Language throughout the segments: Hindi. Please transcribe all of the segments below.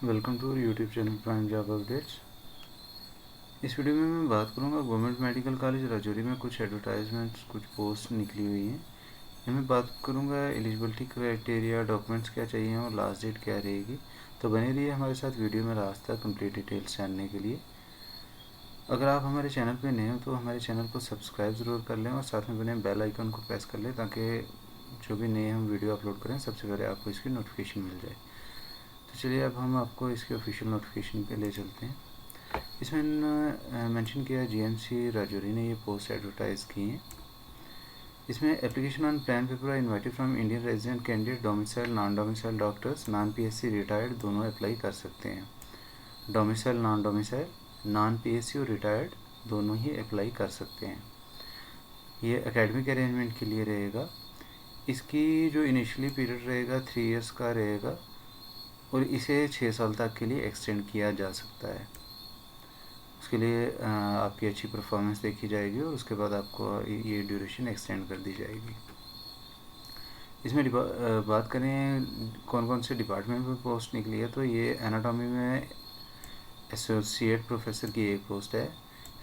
Welcome to YouTube channel prime job updates. इस वीडियो में मैं बात करूंगा गवर्नमेंट मेडिकल कॉलेज राजौरी में कुछ एडवर्टाइजमेंट्स, कुछ पोस्ट निकली हुई हैं। इनमें बात करूंगा एलिजिबिलिटी क्राइटेरिया, डॉक्यूमेंट्स क्या चाहिए और लास्ट डेट क्या रहेगी। तो बने रहिए हमारे साथ वीडियो में लास्ट तक कंप्लीट डिटेल्स जानने के लिए। अगर आप हमारे चैनल पर नए हो तो हमारे चैनल को सब्सक्राइब ज़रूर कर लें और साथ में बने बेल आइकन को प्रेस कर लें ताकि जो भी नए हम वीडियो अपलोड करें सबसे पहले आपको इसकी नोटिफिकेशन मिल जाए। तो चलिए अब हम आपको इसके ऑफिशियल नोटिफिकेशन पे ले चलते हैं। इसमें मेंशन किया है जीएमसी राजौरी ने ये पोस्ट एडवर्टाइज की हैं। इसमें application on plain paper are invited from Indian resident candidate, domicile non domicile doctors, non PSC retired दोनों अप्लाई कर सकते हैं। डोमिसाइल नॉन पीएससी और रिटायर्ड दोनों ही अप्लाई कर सकते हैं। ये एकेडमिक अरेंजमेंट के लिए रहेगा। इसकी जो इनिशियली पीरियड रहेगा 3 इयर्स का रहेगा और इसे 6 साल तक के लिए एक्सटेंड किया जा सकता है। उसके लिए आपकी अच्छी परफॉर्मेंस देखी जाएगी और उसके बाद आपको ये ड्यूरेशन एक्सटेंड कर दी जाएगी। इसमें बात करें कौन कौन से डिपार्टमेंट में पोस्ट निकली है, तो ये एनाटॉमी में एसोसिएट प्रोफेसर की एक पोस्ट है,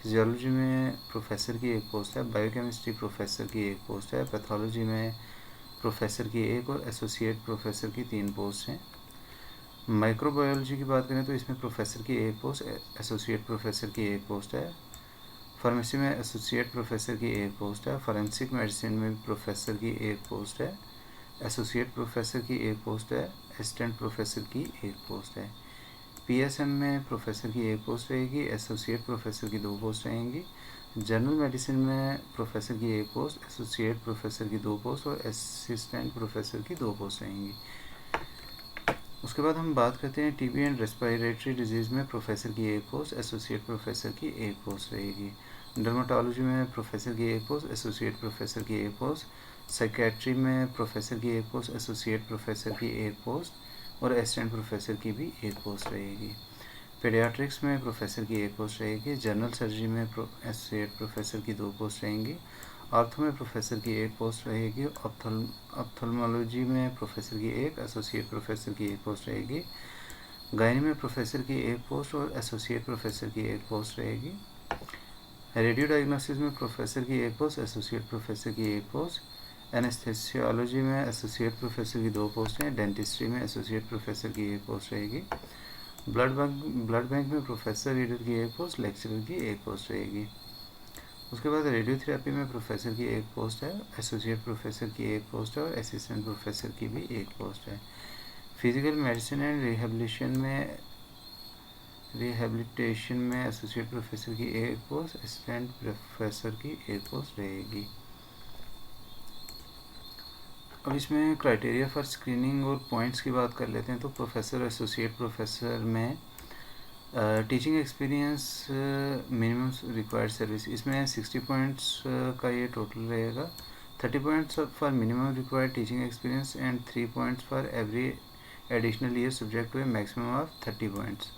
फिजियोलॉजी में प्रोफेसर की एक पोस्ट है, बायोकेमिस्ट्री प्रोफेसर की एक पोस्ट है, पैथोलॉजी में प्रोफेसर की एक और एसोसिएट प्रोफेसर की 3 पोस्ट हैं। माइक्रोबायोलॉजी की बात करें तो इसमें प्रोफेसर की एक पोस्ट, एसोसिएट प्रोफेसर की एक पोस्ट है। फार्मेसी में एसोसिएट प्रोफेसर की एक पोस्ट है। फॉरेंसिक मेडिसिन में प्रोफेसर की एक पोस्ट है, एसोसिएट प्रोफेसर की एक पोस्ट है, असिस्टेंट प्रोफेसर की एक पोस्ट है। पीएसएम में प्रोफेसर की एक पोस्ट रहेगी, एसोसिएट प्रोफेसर की 2 पोस्ट रहेंगी। जनरल मेडिसिन में प्रोफेसर की एक पोस्ट, एसोसिएट प्रोफेसर की 2 पोस्ट और असिस्टेंट प्रोफेसर की 2 पोस्ट रहेंगी। उसके बाद हम बात करते हैं टीबी एंड रेस्पिरेटरी डिजीज़ में प्रोफेसर की एक पोस्ट, एसोसिएट प्रोफेसर की एक पोस्ट रहेगी। डर्माटोलॉजी में प्रोफेसर की एक पोस्ट, एसोसिएट प्रोफेसर की एक पोस्ट। साइकेट्री में प्रोफेसर की एक पोस्ट, एसोसिएट प्रोफेसर की एक पोस्ट और असिस्टेंट प्रोफेसर की भी एक पोस्ट रहेगी। पीडियाट्रिक्स में प्रोफेसर की एक पोस्ट रहेगी। जनरल सर्जरी में एसोसिएट प्रोफेसर की 2 पोस्ट रहेंगी। ऑर्थो में प्रोफेसर की एक पोस्ट रहेगी। ऑप्थल्मोलॉजी में प्रोफेसर की एक, एसोसिएट प्रोफेसर की एक पोस्ट रहेगी। गायनी में प्रोफेसर की एक पोस्ट और एसोसिएट प्रोफेसर की एक पोस्ट रहेगी। रेडियो डायग्नोसिस में प्रोफेसर की एक पोस्ट, एसोसिएट प्रोफेसर की एक पोस्ट। एनेस्थेसियोलॉजी में एसोसिएट प्रोफेसर की 2 पोस्ट हैं। डेंटिस्ट्री में एसोसिएट प्रोफेसर की एक पोस्ट रहेगी। ब्लड बैंक में प्रोफेसर रीडर की एक पोस्ट, लेक्चरर की एक पोस्ट रहेगी। उसके बाद रेडियोथेरेपी में प्रोफेसर की एक पोस्ट है, एसोसिएट प्रोफेसर की एक पोस्ट है और असिस्टेंट प्रोफेसर की भी एक पोस्ट है। फिजिकल मेडिसिन एंड रिहेबिलिटेशन में एसोसिएट प्रोफेसर की एक पोस्ट, असिस्टेंट प्रोफेसर की एक पोस्ट रहेगी। अब इसमें क्राइटेरिया फॉर स्क्रीनिंग और पॉइंट्स की बात कर लेते हैं। तो प्रोफेसर, एसोसिएट प्रोफेसर में teaching experience, minimum required service, इसमें 60 पॉइंट्स का ये टोटल रहेगा। 30 points for minimum required teaching experience and 3 points for every additional year subject to a maximum of 30 points.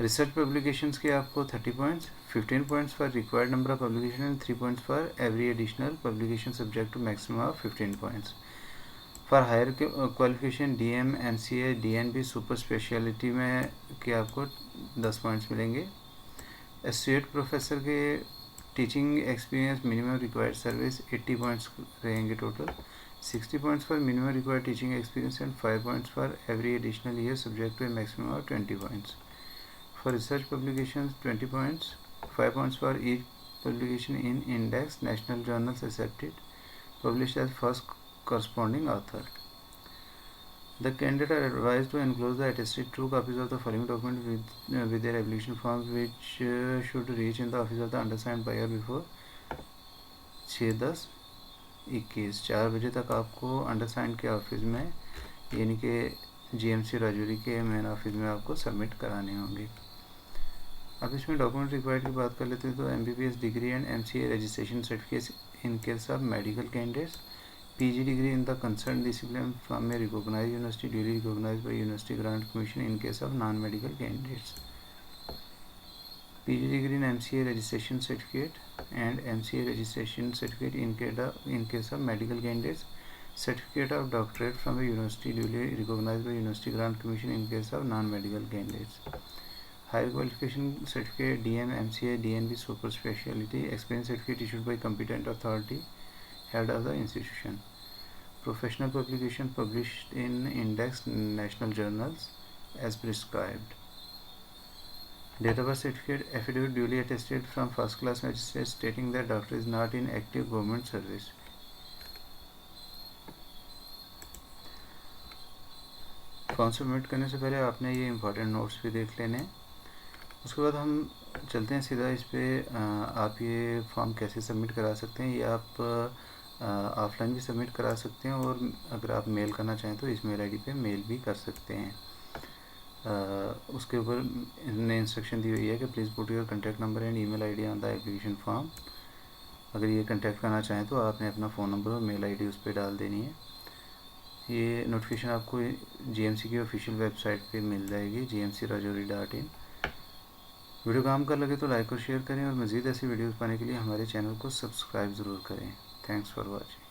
Research publications के आपको 30 points, 15 points for required number of publication and 3 points for every additional publication subject to maximum of 15 points. For higher qualification DM, MCA, DNB, super speciality में के आपको 10 पॉइंट्स मिलेंगे। एसोसिएट प्रोफेसर के teaching experience, minimum required service 80 points रहेंगे total. 60 points for minimum required teaching experience and 5 points for every additional year subject to a maximum of 20 points. For research publication 20 points, 5 points for each publication in index national journals accepted, published as first corresponding author. The candidate are advised to enclose the attested true copies of the following document with their application forms, which should reach in the office of the undersigned buyer before 6/10/21, 4 बजे तक आपको अंडरसाइंड के ऑफिस में यानी कि जीएमसी राजौरी के मेन ऑफिस में आपको सबमिट कराने होंगे। अब इसमें डॉक्यूमेंट रिक्वायर्ड की बात कर लेते हैं। तो MBBS degree and MCA registration certificates in case of medical candidates, PG degree in the concern discipline from a recognised university duly recognised by university grant commission in case of non medical candidates. PG degree in MCA registration certificate and MCA registration certificate in case of medical candidates, Certificate of doctorate from a university duly recognized by University Grant Commission in case of non-medical candidates. Higher qualification certificate DM, MCA, DNB super specialty, experience certificate issued by competent authority, head of the institution. Professional publication published in indexed national journals as prescribed. Date of birth certificate affidavit duly attested from first class magistrate stating that doctor is not in active government service. Form submit करने से पहले आपने ये इम्पोर्टेंट नोट्स भी देख लेने हैं। उसके बाद हम चलते हैं सीधा इस पर आप ये फॉर्म कैसे सबमिट करा सकते हैं। ये आप ऑफलाइन भी सबमिट करा सकते हैं और अगर आप मेल करना चाहें तो इस मेल आईडी पे मेल भी कर सकते हैं। उसके ऊपर इन्होंने इंस्ट्रक्शन दी हुई है कि please put your contact number and email ID on the application form. अगर ये कॉन्टैक्ट करना चाहें तो आपने अपना फ़ोन नंबर और मेल आईडी उस पर डाल देनी है। ये नोटिफिकेशन आपको जीएमसी की ऑफिशियल वेबसाइट पे मिल जाएगी gmcrajouri.in। वीडियो काम कर लगे तो लाइक और शेयर करें और मज़ीद ऐसी वीडियोस पाने के लिए हमारे चैनल को सब्सक्राइब ज़रूर करें। Thanks for watching.